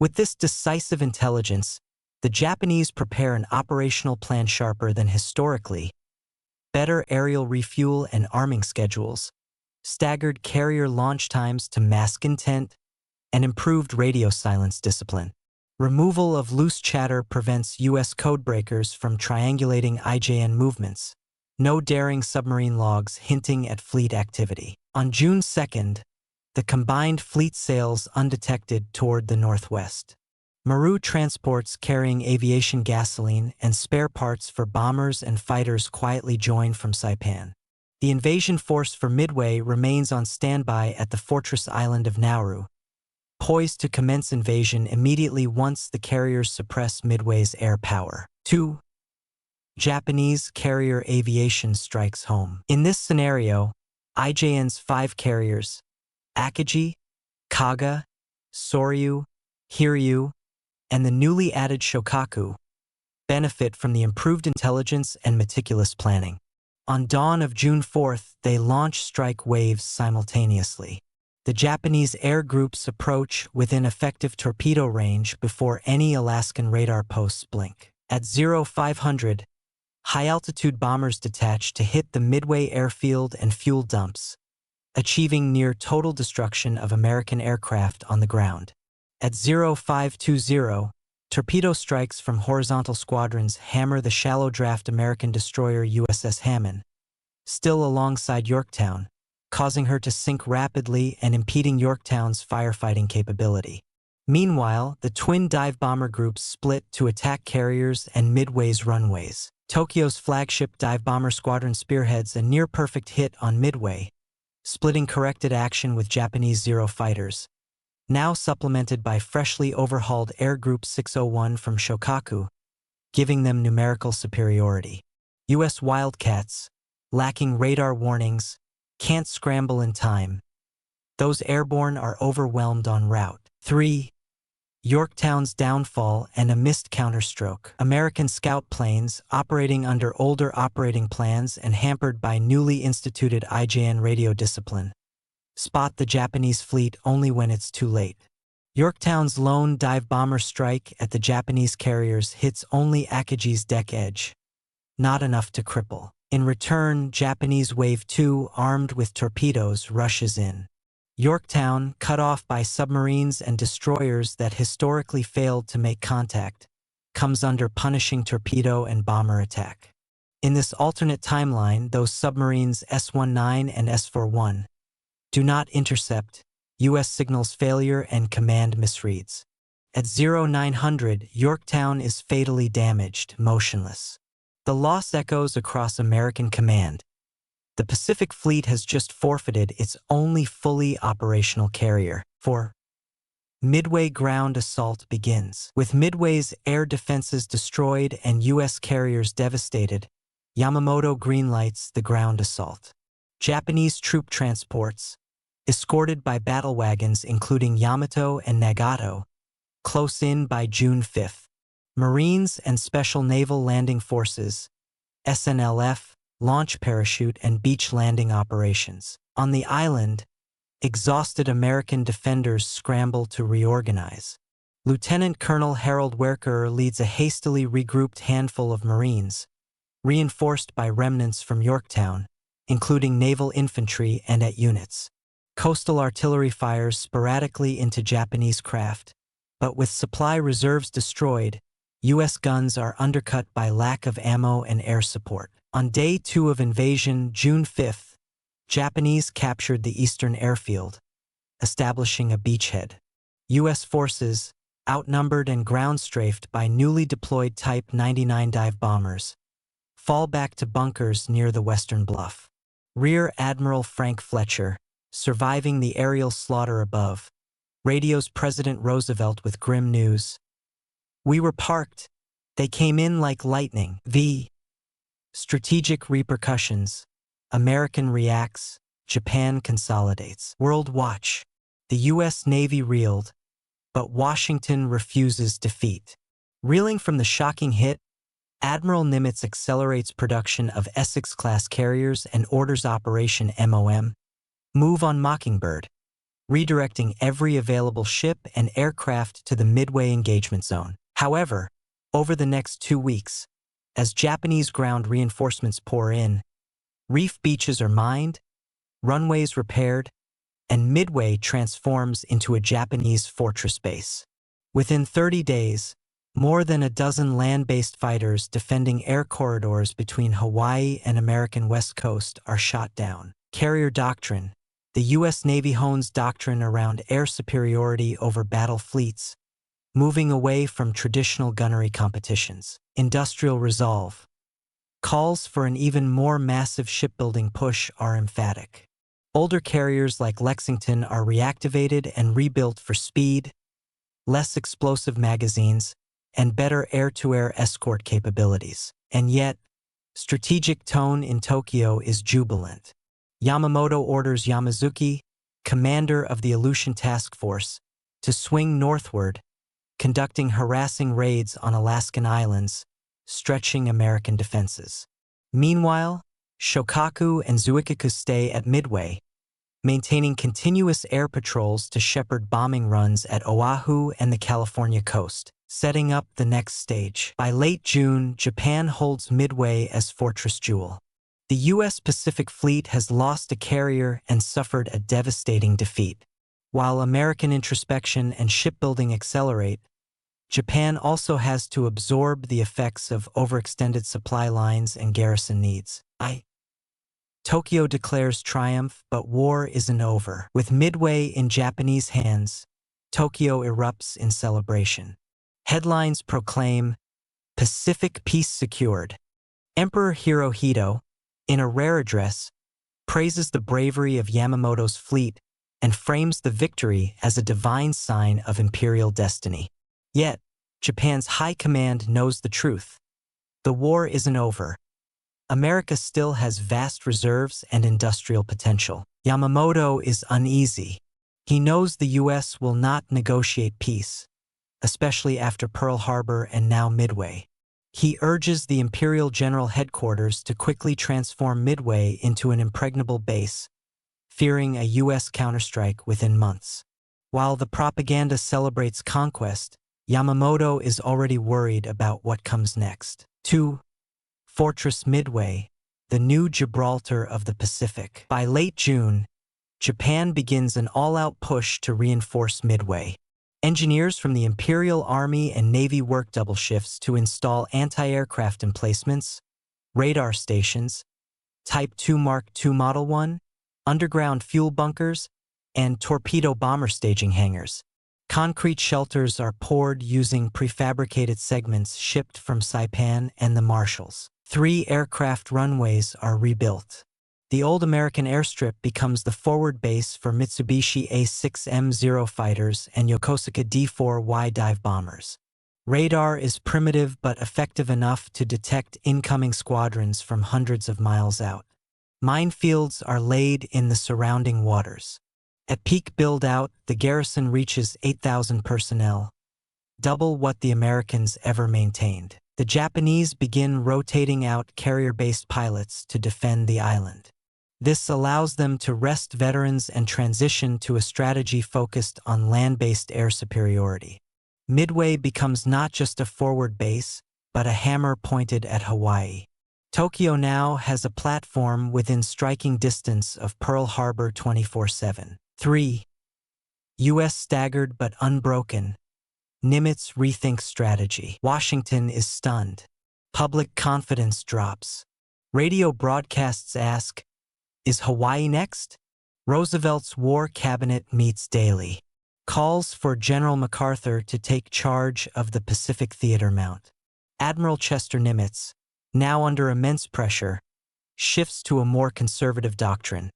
With this decisive intelligence, the Japanese prepare an operational plan sharper than historically. Better aerial refuel and arming schedules, staggered carrier launch times to mask intent, and improved radio silence discipline. Removal of loose chatter prevents U.S. codebreakers from triangulating IJN movements. No daring submarine logs hinting at fleet activity. On June 2nd, the combined fleet sails undetected toward the northwest. Maru transports carrying aviation gasoline and spare parts for bombers and fighters quietly join from Saipan. The invasion force for Midway remains on standby at the fortress island of Nauru, poised to commence invasion immediately once the carriers suppress Midway's air power. 2. Japanese carrier aviation strikes home. In this scenario, IJN's 5 carriers, Akagi, Kaga, Soryu, Hiryu, and the newly added Shokaku, benefit from the improved intelligence and meticulous planning. On dawn of June 4th, they launch strike waves simultaneously. The Japanese air groups approach within effective torpedo range before any Alaskan radar posts blink. At 0500, high-altitude bombers detach to hit the Midway airfield and fuel dumps, achieving near total destruction of American aircraft on the ground. At 0520, torpedo strikes from horizontal squadrons hammer the shallow-draft American destroyer USS Hammond, still alongside Yorktown, causing her to sink rapidly and impeding Yorktown's firefighting capability. Meanwhile, the twin dive bomber groups split to attack carriers and Midway's runways. Tokyo's flagship dive bomber squadron spearheads a near-perfect hit on Midway, splitting corrected action with Japanese Zero fighters, now supplemented by freshly overhauled Air Group 601 from Shokaku, giving them numerical superiority. U.S. Wildcats, lacking radar warnings, can't scramble in time. Those airborne are overwhelmed en route. 3. Yorktown's downfall and a missed counterstroke. American scout planes, operating under older operating plans and hampered by newly instituted IJN radio discipline, spot the Japanese fleet only when it's too late. Yorktown's lone dive bomber strike at the Japanese carriers hits only Akagi's deck edge, not enough to cripple. In return, Japanese Wave 2, armed with torpedoes, rushes in. Yorktown, cut off by submarines and destroyers that historically failed to make contact, comes under punishing torpedo and bomber attack. In this alternate timeline, those submarines S-19 and S-41 do not intercept, U.S. signals failure and command misreads. At 0900, Yorktown is fatally damaged, motionless. The loss echoes across American command. The Pacific Fleet has just forfeited its only fully operational carrier. 4. Midway ground assault begins. With Midway's air defenses destroyed and U.S. carriers devastated, Yamamoto greenlights the ground assault. Japanese troop transports, escorted by battle wagons including Yamato and Nagato, close in by June 5th. Marines and Special Naval Landing Forces, SNLF, launch parachute and beach landing operations. On the island, exhausted American defenders scramble to reorganize. Lieutenant Colonel Harold Werker leads a hastily regrouped handful of Marines, reinforced by remnants from Yorktown, including naval infantry and at units. Coastal artillery fires sporadically into Japanese craft, but with supply reserves destroyed, U.S. guns are undercut by lack of ammo and air support. On day 2 of invasion, June 5th, Japanese captured the eastern airfield, establishing a beachhead. U.S. forces, outnumbered and ground-strafed by newly deployed Type 99 dive bombers, fall back to bunkers near the western bluff. Rear Admiral Frank Fletcher, surviving the aerial slaughter above, radios President Roosevelt with grim news. "We were parked. They came in like lightning." V. Strategic repercussions. American reacts. Japan consolidates. World Watch. The U.S. Navy reeled, but Washington refuses defeat. Reeling from the shocking hit, Admiral Nimitz accelerates production of Essex-class carriers and orders Operation MOM, Move on Mockingbird, redirecting every available ship and aircraft to the Midway engagement zone. However, over the next 2 weeks, as Japanese ground reinforcements pour in, reef beaches are mined, runways repaired, and Midway transforms into a Japanese fortress base. Within 30 days, more than a dozen land-based fighters defending air corridors between Hawaii and American West Coast are shot down. Carrier doctrine. The U.S. Navy hones doctrine around air superiority over battle fleets, moving away from traditional gunnery competitions. Industrial resolve. Calls for an even more massive shipbuilding push are emphatic. Older carriers like Lexington are reactivated and rebuilt for speed, less explosive magazines, and better air-to-air escort capabilities. And yet, strategic tone in Tokyo is jubilant. Yamamoto orders Yamazuki, commander of the Aleutian Task Force, to swing northward, conducting harassing raids on Alaskan islands, stretching American defenses. Meanwhile, Shokaku and Zuikaku stay at Midway, maintaining continuous air patrols to shepherd bombing runs at Oahu and the California coast, setting up the next stage. By late June, Japan holds Midway as Fortress Jewel. The U.S. Pacific Fleet has lost a carrier and suffered a devastating defeat. While American introspection and shipbuilding accelerate, Japan also has to absorb the effects of overextended supply lines and garrison needs. Tokyo declares triumph, but war isn't over. With Midway in Japanese hands, Tokyo erupts in celebration. Headlines proclaim, "Pacific peace secured." Emperor Hirohito, in a rare address, praises the bravery of Yamamoto's fleet and frames the victory as a divine sign of imperial destiny. Yet, Japan's high command knows the truth. The war isn't over. America still has vast reserves and industrial potential. Yamamoto is uneasy. He knows the U.S. will not negotiate peace, especially after Pearl Harbor and now Midway. He urges the Imperial General Headquarters to quickly transform Midway into an impregnable base, fearing a U.S. counterstrike within months. While the propaganda celebrates conquest, Yamamoto is already worried about what comes next. 2. Fortress Midway, the new Gibraltar of the Pacific. By late June, Japan begins an all-out push to reinforce Midway. Engineers from the Imperial Army and Navy work double shifts to install anti-aircraft emplacements, radar stations, Type 2 Mark II Model 1, underground fuel bunkers, and torpedo bomber staging hangars. Concrete shelters are poured using prefabricated segments shipped from Saipan and the Marshalls. 3 aircraft runways are rebuilt. The old American airstrip becomes the forward base for Mitsubishi A6M0 fighters and Yokosuka D4Y dive bombers. Radar is primitive but effective enough to detect incoming squadrons from hundreds of miles out. Minefields are laid in the surrounding waters. At peak build-out, the garrison reaches 8,000 personnel, double what the Americans ever maintained. The Japanese begin rotating out carrier-based pilots to defend the island. This allows them to rest veterans and transition to a strategy focused on land-based air superiority. Midway becomes not just a forward base, but a hammer pointed at Hawaii. Tokyo now has a platform within striking distance of Pearl Harbor 24/7. 3. U.S. staggered but unbroken. Nimitz rethinks strategy. Washington is stunned. Public confidence drops. Radio broadcasts ask, "Is Hawaii next?" Roosevelt's war cabinet meets daily. Calls for General MacArthur to take charge of the Pacific Theater Mount. Admiral Chester Nimitz, now under immense pressure, shifts to a more conservative doctrine.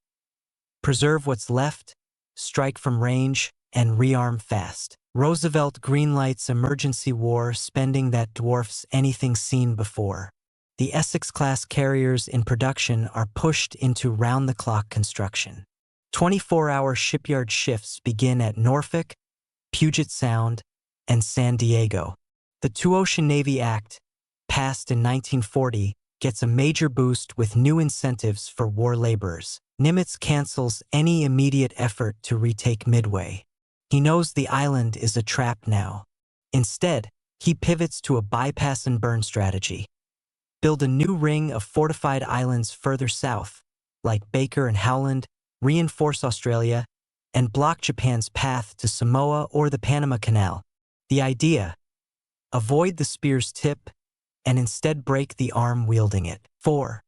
Preserve what's left, strike from range, and rearm fast. Roosevelt greenlights emergency war spending that dwarfs anything seen before. The Essex-class carriers in production are pushed into round-the-clock construction. 24-hour shipyard shifts begin at Norfolk, Puget Sound, and San Diego. The Two-Ocean Navy Act, passed in 1940, gets a major boost with new incentives for war laborers. Nimitz cancels any immediate effort to retake Midway. He knows the island is a trap now. Instead, he pivots to a bypass and burn strategy. Build a new ring of fortified islands further south, like Baker and Howland, reinforce Australia, and block Japan's path to Samoa or the Panama Canal. The idea: avoid the spear's tip and instead break the arm wielding it. 4.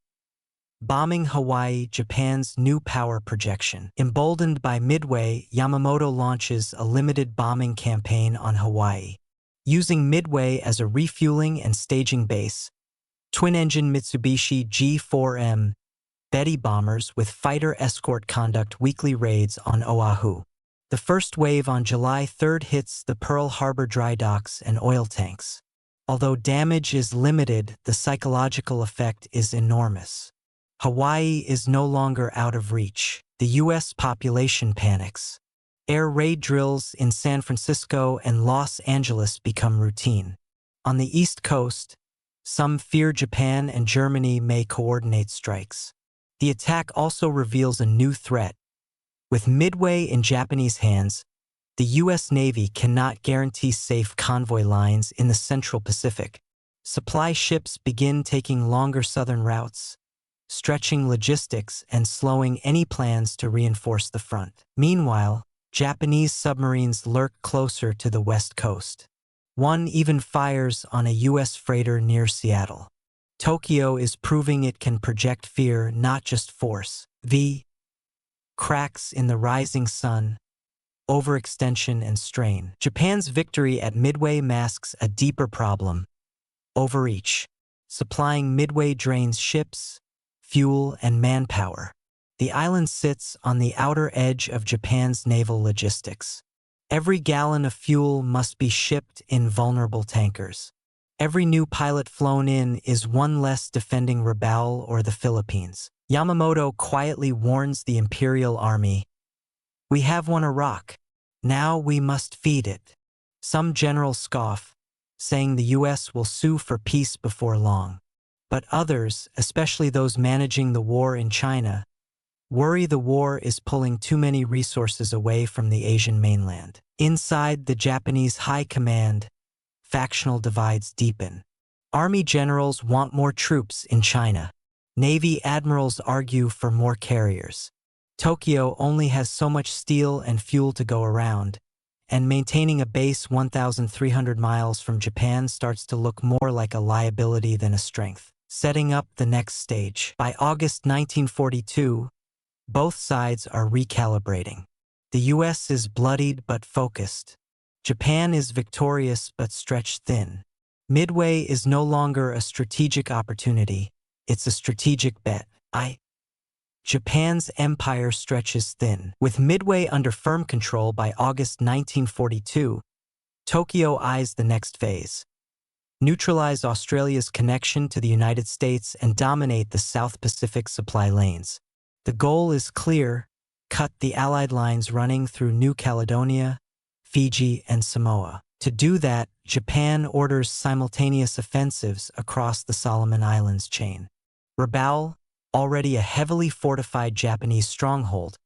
Bombing Hawaii, Japan's new power projection. Emboldened by Midway, Yamamoto launches a limited bombing campaign on Hawaii. Using Midway as a refueling and staging base, twin-engine Mitsubishi G4M Betty bombers with fighter escort conduct weekly raids on Oahu. The first wave on July 3rd hits the Pearl Harbor dry docks and oil tanks. Although damage is limited, the psychological effect is enormous. Hawaii is no longer out of reach. The U.S. population panics. Air raid drills in San Francisco and Los Angeles become routine. On the East Coast, some fear Japan and Germany may coordinate strikes. The attack also reveals a new threat. With Midway in Japanese hands, the U.S. Navy cannot guarantee safe convoy lines in the Central Pacific. Supply ships begin taking longer southern routes, stretching logistics and slowing any plans to reinforce the front. Meanwhile, Japanese submarines lurk closer to the west coast. One even fires on a U.S. freighter near Seattle. Tokyo is proving it can project fear, not just force. Cracks in the rising sun, overextension and strain. Japan's victory at Midway masks a deeper problem: overreach. Supplying Midway drains ships, fuel, and manpower. The island sits on the outer edge of Japan's naval logistics. Every gallon of fuel must be shipped in vulnerable tankers. Every new pilot flown in is one less defending Rabaul or the Philippines. Yamamoto quietly warns the Imperial Army, "We have won Iraq. Now we must feed it." Some generals scoff, saying the U.S. will sue for peace before long. But others, especially those managing the war in China, worry the war is pulling too many resources away from the Asian mainland. Inside the Japanese high command, factional divides deepen. Army generals want more troops in China. Navy admirals argue for more carriers. Tokyo only has so much steel and fuel to go around, and maintaining a base 1,300 miles from Japan starts to look more like a liability than a strength. Setting up the next stage. By August 1942, both sides are recalibrating. The U.S. is bloodied but focused. Japan is victorious but stretched thin. Midway is no longer a strategic opportunity, it's a strategic bet. Japan's empire stretches thin. With Midway under firm control by August 1942, Tokyo eyes the next phase: neutralize Australia's connection to the United States and dominate the South Pacific supply lanes. The goal is clear: cut the Allied lines running through New Caledonia, Fiji, and Samoa. To do that, Japan orders simultaneous offensives across the Solomon Islands chain. Rabaul, already a heavily fortified Japanese stronghold,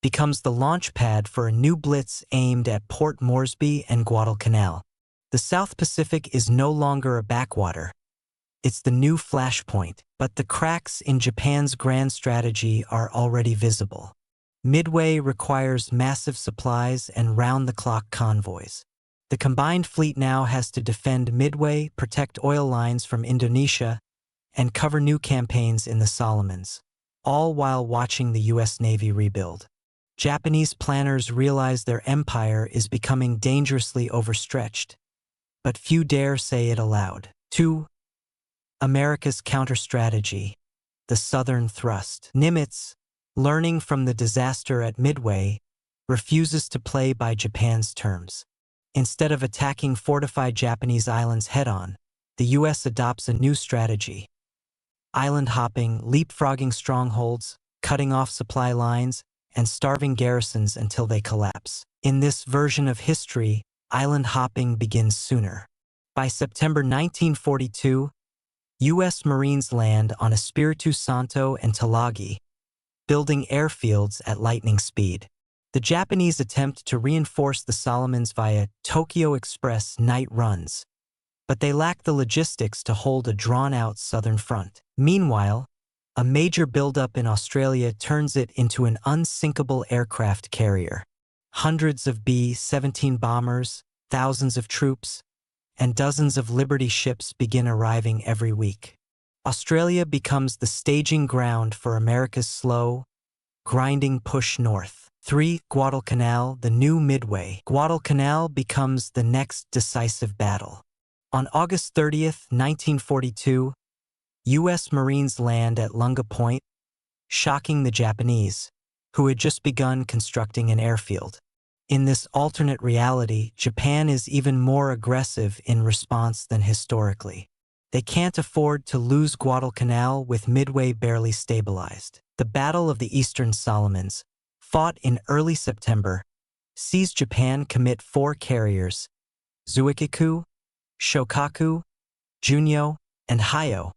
becomes the launch pad for a new blitz aimed at Port Moresby and Guadalcanal. The South Pacific is no longer a backwater. It's the new flashpoint, but the cracks in Japan's grand strategy are already visible. Midway requires massive supplies and round-the-clock convoys. The combined fleet now has to defend Midway, protect oil lines from Indonesia, and cover new campaigns in the Solomons, all while watching the U.S. Navy rebuild. Japanese planners realize their empire is becoming dangerously overstretched, but few dare say it aloud. 2. America's counter-strategy, the Southern thrust. Nimitz, learning from the disaster at Midway, refuses to play by Japan's terms. Instead of attacking fortified Japanese islands head-on, the U.S. adopts a new strategy: island hopping, leapfrogging strongholds, cutting off supply lines, and starving garrisons until they collapse. In this version of history, island hopping begins sooner. By September 1942, U.S. Marines land on Espiritu Santo and Talagi, building airfields at lightning speed. The Japanese attempt to reinforce the Solomons via Tokyo Express night runs, but they lack the logistics to hold a drawn-out southern front. Meanwhile, a major buildup in Australia turns it into an unsinkable aircraft carrier. Hundreds of B-17 bombers, thousands of troops, and dozens of Liberty ships begin arriving every week. Australia becomes the staging ground for America's slow, grinding push north. 3. Guadalcanal, the new Midway. Guadalcanal becomes the next decisive battle. On August 30, 1942, U.S. Marines land at Lunga Point, shocking the Japanese, who had just begun constructing an airfield. In this alternate reality, Japan is even more aggressive in response than historically. They can't afford to lose Guadalcanal with Midway barely stabilized. The Battle of the Eastern Solomons, fought in early September, sees Japan commit 4 carriers, Zuikiku, Shokaku, Junyo, and Hayo,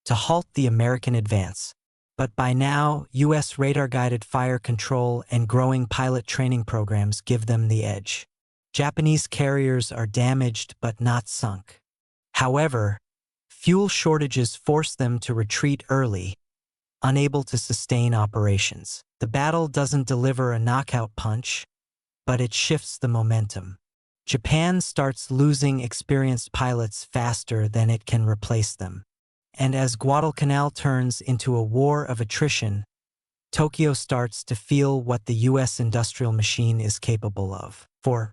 to halt the American advance. But by now, U.S. radar-guided fire control and growing pilot training programs give them the edge. Japanese carriers are damaged but not sunk. However, fuel shortages force them to retreat early, unable to sustain operations. The battle doesn't deliver a knockout punch, but it shifts the momentum. Japan starts losing experienced pilots faster than it can replace them. And as Guadalcanal turns into a war of attrition, Tokyo starts to feel what the U.S. industrial machine is capable of. 4.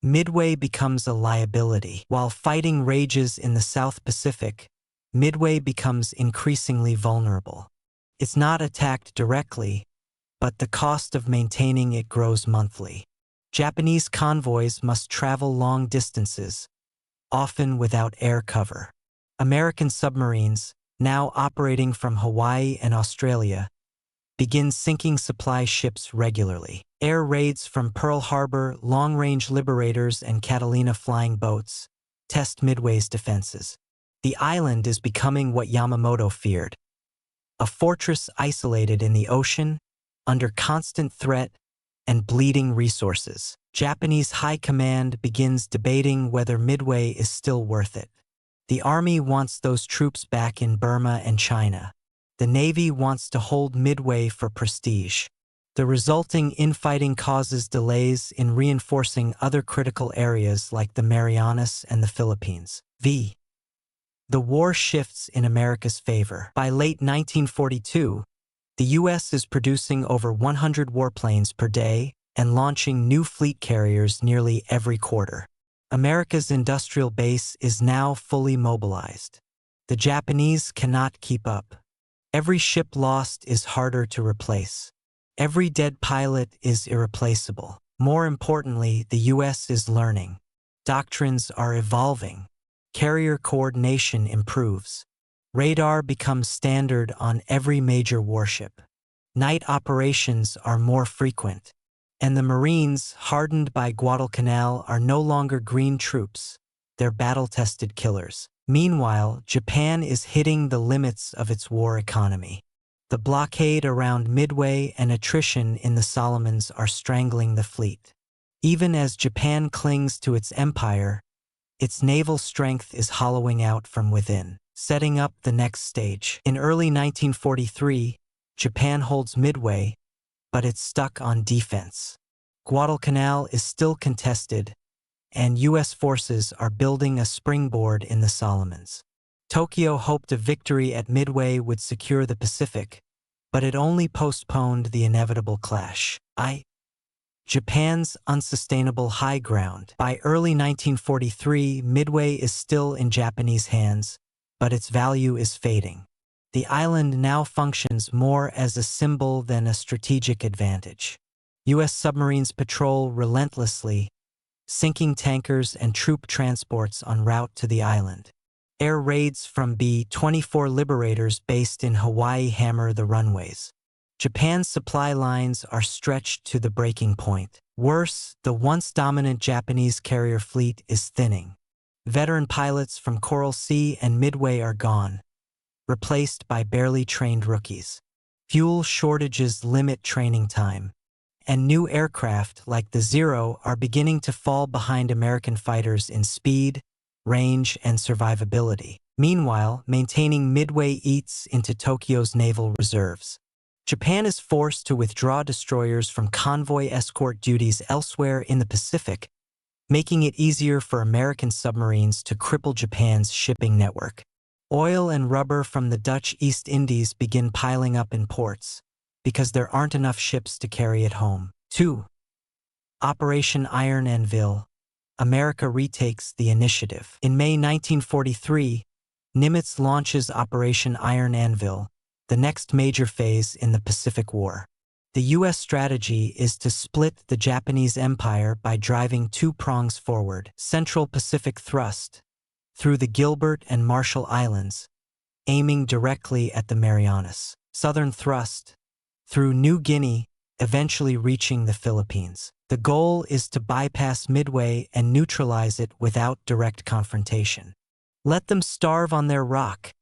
Midway becomes a liability. While fighting rages in the South Pacific, Midway becomes increasingly vulnerable. It's not attacked directly, but the cost of maintaining it grows monthly. Japanese convoys must travel long distances, often without air cover. American submarines, now operating from Hawaii and Australia, begin sinking supply ships regularly. Air raids from Pearl Harbor, long-range Liberators, and Catalina flying boats test Midway's defenses. The island is becoming what Yamamoto feared: a fortress isolated in the ocean, under constant threat and bleeding resources. Japanese high command begins debating whether Midway is still worth it. The Army wants those troops back in Burma and China. The Navy wants to hold Midway for prestige. The resulting infighting causes delays in reinforcing other critical areas like the Marianas and the Philippines. The war shifts in America's favor. By late 1942, the U.S. is producing over 100 warplanes per day and launching new fleet carriers nearly every quarter. America's industrial base is now fully mobilized. The Japanese cannot keep up. Every ship lost is harder to replace. Every dead pilot is irreplaceable. More importantly, the U.S. is learning. Doctrines are evolving. Carrier coordination improves. Radar becomes standard on every major warship. Night operations are more frequent. And the Marines, hardened by Guadalcanal, are no longer green troops. They're battle-tested killers. Meanwhile, Japan is hitting the limits of its war economy. The blockade around Midway and attrition in the Solomons are strangling the fleet. Even as Japan clings to its empire, its naval strength is hollowing out from within, setting up the next stage. In early 1943, Japan holds Midway, but it's stuck on defense. Guadalcanal is still contested, and U.S. forces are building a springboard in the Solomons. Tokyo hoped a victory at Midway would secure the Pacific, but it only postponed the inevitable clash. Japan's unsustainable high ground. By early 1943, Midway is still in Japanese hands, but its value is fading. The island now functions more as a symbol than a strategic advantage. U.S. submarines patrol relentlessly, sinking tankers and troop transports en route to the island. Air raids from B-24 Liberators based in Hawaii hammer the runways. Japan's supply lines are stretched to the breaking point. Worse, the once dominant Japanese carrier fleet is thinning. Veteran pilots from Coral Sea and Midway are gone, replaced by barely trained rookies. Fuel shortages limit training time, and new aircraft like the Zero are beginning to fall behind American fighters in speed, range, and survivability. Meanwhile, maintaining Midway eats into Tokyo's naval reserves. Japan is forced to withdraw destroyers from convoy escort duties elsewhere in the Pacific, making it easier for American submarines to cripple Japan's shipping network. Oil and rubber from the Dutch East Indies begin piling up in ports, because there aren't enough ships to carry it home. 2. Operation Iron Anvil. America retakes the initiative. In May 1943, Nimitz launches Operation Iron Anvil, the next major phase in the Pacific War. The U.S. strategy is to split the Japanese Empire by driving two prongs forward: Central Pacific thrust, through the Gilbert and Marshall Islands, aiming directly at the Marianas. Southern thrust, through New Guinea, eventually reaching the Philippines. The goal is to bypass Midway and neutralize it without direct confrontation. "Let them starve on their rock,"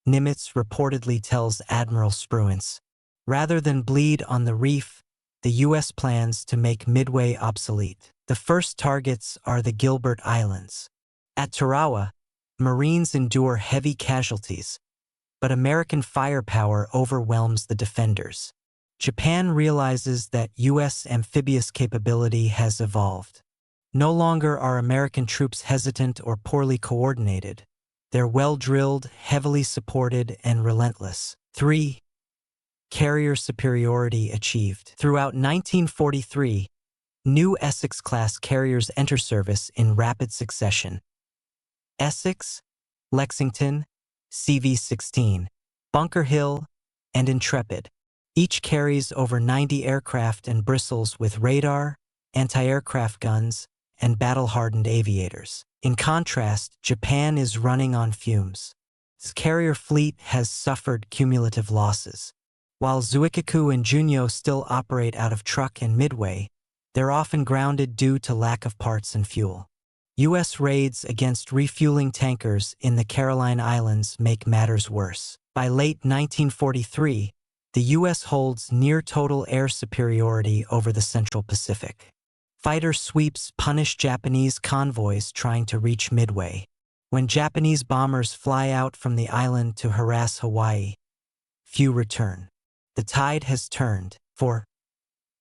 Nimitz reportedly tells Admiral Spruance. Rather than bleed on the reef, the U.S. plans to make Midway obsolete. The first targets are the Gilbert Islands. At Tarawa, Marines endure heavy casualties, but American firepower overwhelms the defenders. Japan realizes that U.S. amphibious capability has evolved. No longer are American troops hesitant or poorly coordinated. They're well-drilled, heavily supported, and relentless. 3. Carrier superiority achieved. Throughout 1943, new Essex-class carriers enter service in rapid succession. Essex, Lexington, CV-16, Bunker Hill, and Intrepid. Each carries over 90 aircraft and bristles with radar, anti-aircraft guns, and battle-hardened aviators. In contrast, Japan is running on fumes. Its carrier fleet has suffered cumulative losses. While Zuikaku and Junyo still operate out of Truk and Midway, they're often grounded due to lack of parts and fuel. U.S. raids against refueling tankers in the Caroline Islands make matters worse. By late 1943, the U.S. holds near-total air superiority over the Central Pacific. Fighter sweeps punish Japanese convoys trying to reach Midway. When Japanese bombers fly out from the island to harass Hawaii, few return. The tide has turned, for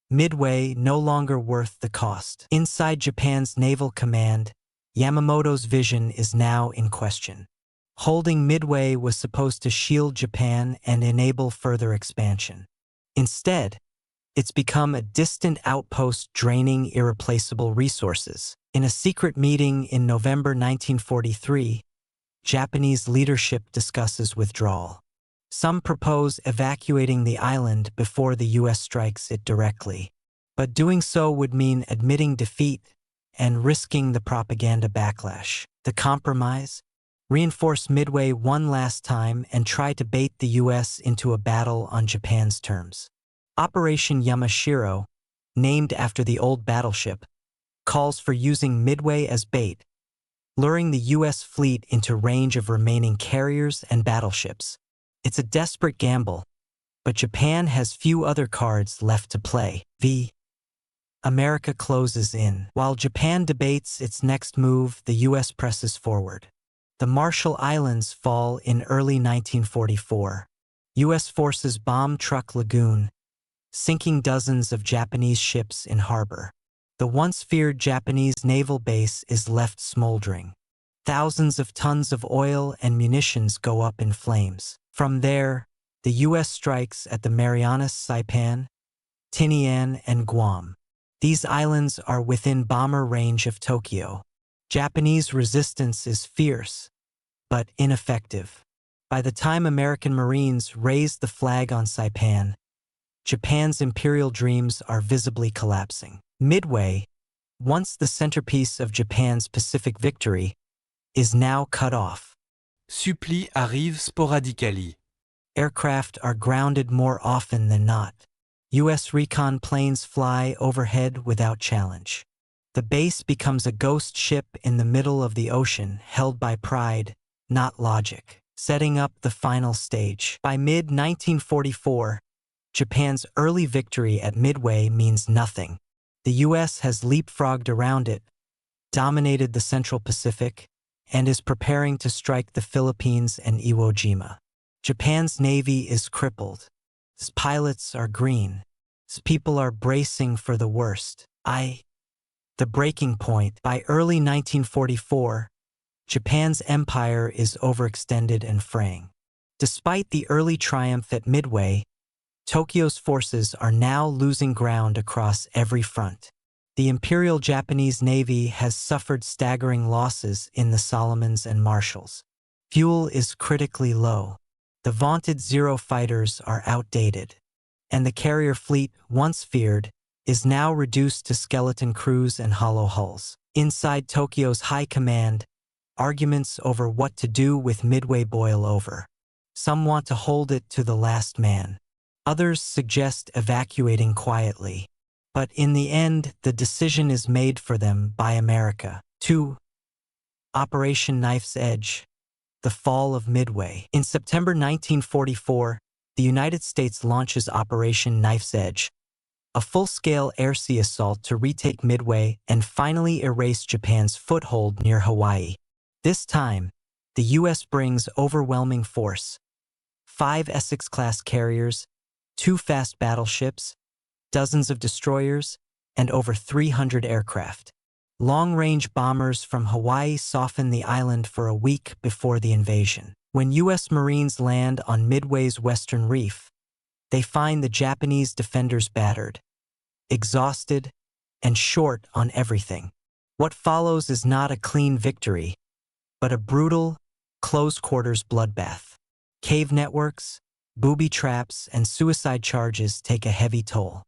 Midway no longer worth the cost. Inside Japan's naval command, Yamamoto's vision is now in question. Holding Midway was supposed to shield Japan and enable further expansion. Instead, it's become a distant outpost draining irreplaceable resources. In a secret meeting in November 1943, Japanese leadership discusses withdrawal. Some propose evacuating the island before the U.S. strikes it directly, but doing so would mean admitting defeat and risking the propaganda backlash. The compromise? Reinforce Midway one last time and try to bait the U.S. into a battle on Japan's terms. Operation Yamashiro, named after the old battleship, calls for using Midway as bait, luring the U.S. fleet into range of remaining carriers and battleships. It's a desperate gamble, but Japan has few other cards left to play. America closes in. While Japan debates its next move, the U.S. presses forward. The Marshall Islands fall in early 1944. U.S. forces bomb Truk Lagoon, sinking dozens of Japanese ships in harbor. The once feared Japanese naval base is left smoldering. Thousands of tons of oil and munitions go up in flames. From there, the U.S. strikes at the Marianas, Saipan, Tinian, and Guam. These islands are within bomber range of Tokyo. Japanese resistance is fierce, but ineffective. By the time American Marines raise the flag on Saipan, Japan's imperial dreams are visibly collapsing. Midway, once the centerpiece of Japan's Pacific victory, is now cut off. Suppli arrive sporadically. Aircraft are grounded more often than not. U.S. recon planes fly overhead without challenge. The base becomes a ghost ship in the middle of the ocean, held by pride, not logic, setting up the final stage. By mid-1944, Japan's early victory at Midway means nothing. The U.S. has leapfrogged around it, dominated the Central Pacific, and is preparing to strike the Philippines and Iwo Jima. Japan's navy is crippled. Its pilots are green. Its people are bracing for the worst. The breaking point. By early 1944, Japan's empire is overextended and fraying. Despite the early triumph at Midway, Tokyo's forces are now losing ground across every front. The Imperial Japanese Navy has suffered staggering losses in the Solomons and Marshalls. Fuel is critically low. The vaunted Zero fighters are outdated, and the carrier fleet, once feared, is now reduced to skeleton crews and hollow hulls. Inside Tokyo's high command, arguments over what to do with Midway boil over. Some want to hold it to the last man. Others suggest evacuating quietly. But in the end, the decision is made for them by America. 2. Operation Knife's Edge. The fall of Midway. In September 1944, the United States launches Operation Knife's Edge, a full-scale air-sea assault to retake Midway and finally erase Japan's foothold near Hawaii. This time, the U.S. brings overwhelming force: 5 Essex-class carriers, 2 fast battleships, dozens of destroyers, and over 300 aircraft. Long-range bombers from Hawaii soften the island for a week before the invasion. When U.S. Marines land on Midway's western reef, they find the Japanese defenders battered, exhausted, and short on everything. What follows is not a clean victory, but a brutal, close-quarters bloodbath. Cave networks, booby traps, and suicide charges take a heavy toll.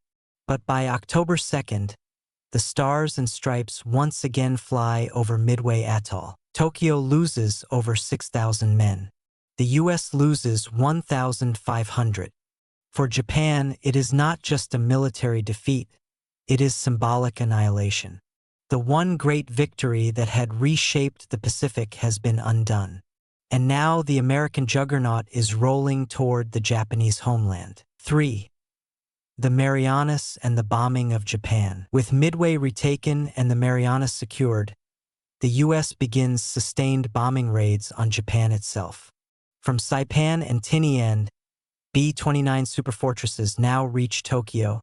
But by October 2nd, the Stars and Stripes once again fly over Midway Atoll. Tokyo loses over 6,000 men. The U.S. loses 1,500. For Japan, it is not just a military defeat, it is symbolic annihilation. The one great victory that had reshaped the Pacific has been undone. And now the American juggernaut is rolling toward the Japanese homeland. 3. The Marianas and the bombing of Japan. With Midway retaken and the Marianas secured, the U.S. begins sustained bombing raids on Japan itself. From Saipan and Tinian, B-29 superfortresses now reach Tokyo,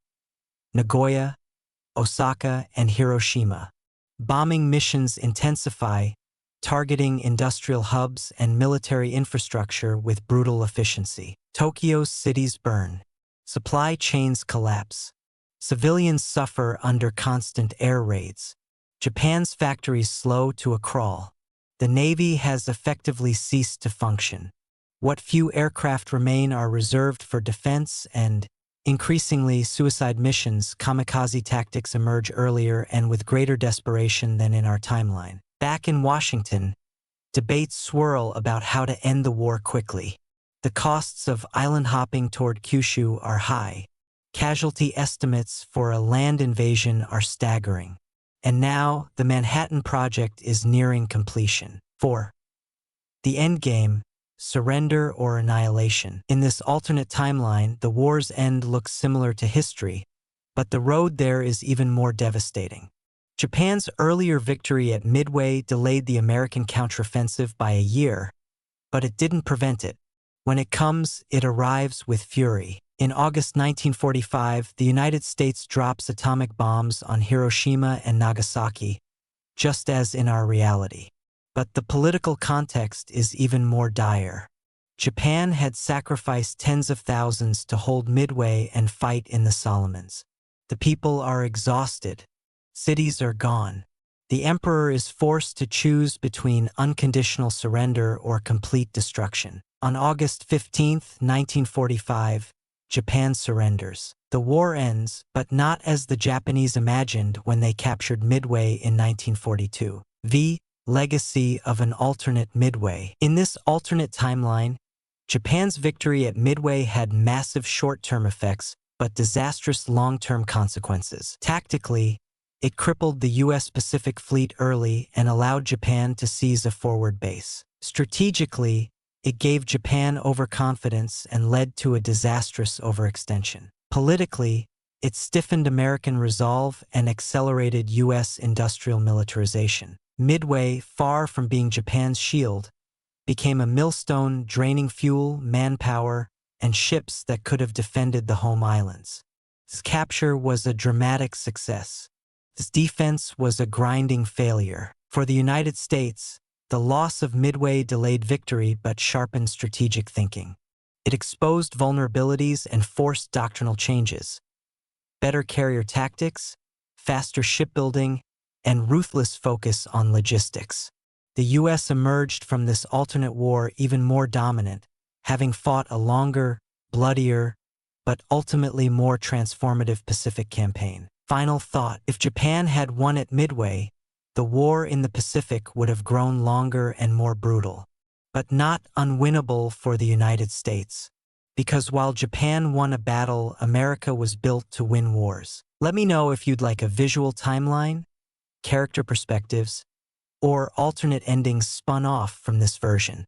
Nagoya, Osaka, and Hiroshima. Bombing missions intensify, targeting industrial hubs and military infrastructure with brutal efficiency. Tokyo's cities burn. Supply chains collapse. Civilians suffer under constant air raids. Japan's factories slow to a crawl. The Navy has effectively ceased to function. What few aircraft remain are reserved for defense and, increasingly, suicide missions. Kamikaze tactics emerge earlier and with greater desperation than in our timeline. Back in Washington, debates swirl about how to end the war quickly. The costs of island hopping toward Kyushu are high. Casualty estimates for a land invasion are staggering. And now, the Manhattan Project is nearing completion. 4. The endgame: surrender or annihilation. In this alternate timeline, the war's end looks similar to history, but the road there is even more devastating. Japan's earlier victory at Midway delayed the American counteroffensive by a year, but it didn't prevent it. When it comes, it arrives with fury. In August 1945, the United States drops atomic bombs on Hiroshima and Nagasaki, just as in our reality. But the political context is even more dire. Japan had sacrificed tens of thousands to hold Midway and fight in the Solomons. The people are exhausted. Cities are gone. The emperor is forced to choose between unconditional surrender or complete destruction. On August 15, 1945, Japan surrenders. The war ends, but not as the Japanese imagined when they captured Midway in 1942. The legacy of an alternate Midway. In this alternate timeline, Japan's victory at Midway had massive short-term effects, but disastrous long-term consequences. Tactically, It crippled the U.S. Pacific Fleet early and allowed Japan to seize a forward base. Strategically, it gave Japan overconfidence and led to a disastrous overextension. Politically, it stiffened American resolve and accelerated U.S. industrial militarization. Midway, far from being Japan's shield, became a millstone draining fuel, manpower, and ships that could have defended the home islands. Its capture was a dramatic success. Its defense was a grinding failure. For the United States, the loss of Midway delayed victory but sharpened strategic thinking. It exposed vulnerabilities and forced doctrinal changes. Better carrier tactics, faster shipbuilding, and ruthless focus on logistics. The U.S. emerged from this alternate war even more dominant, having fought a longer, bloodier, but ultimately more transformative Pacific campaign. Final thought: if Japan had won at Midway, the war in the Pacific would have grown longer and more brutal, but not unwinnable for the United States. Because while Japan won a battle, America was built to win wars. Let me know if you'd like a visual timeline, character perspectives, or alternate endings spun off from this version.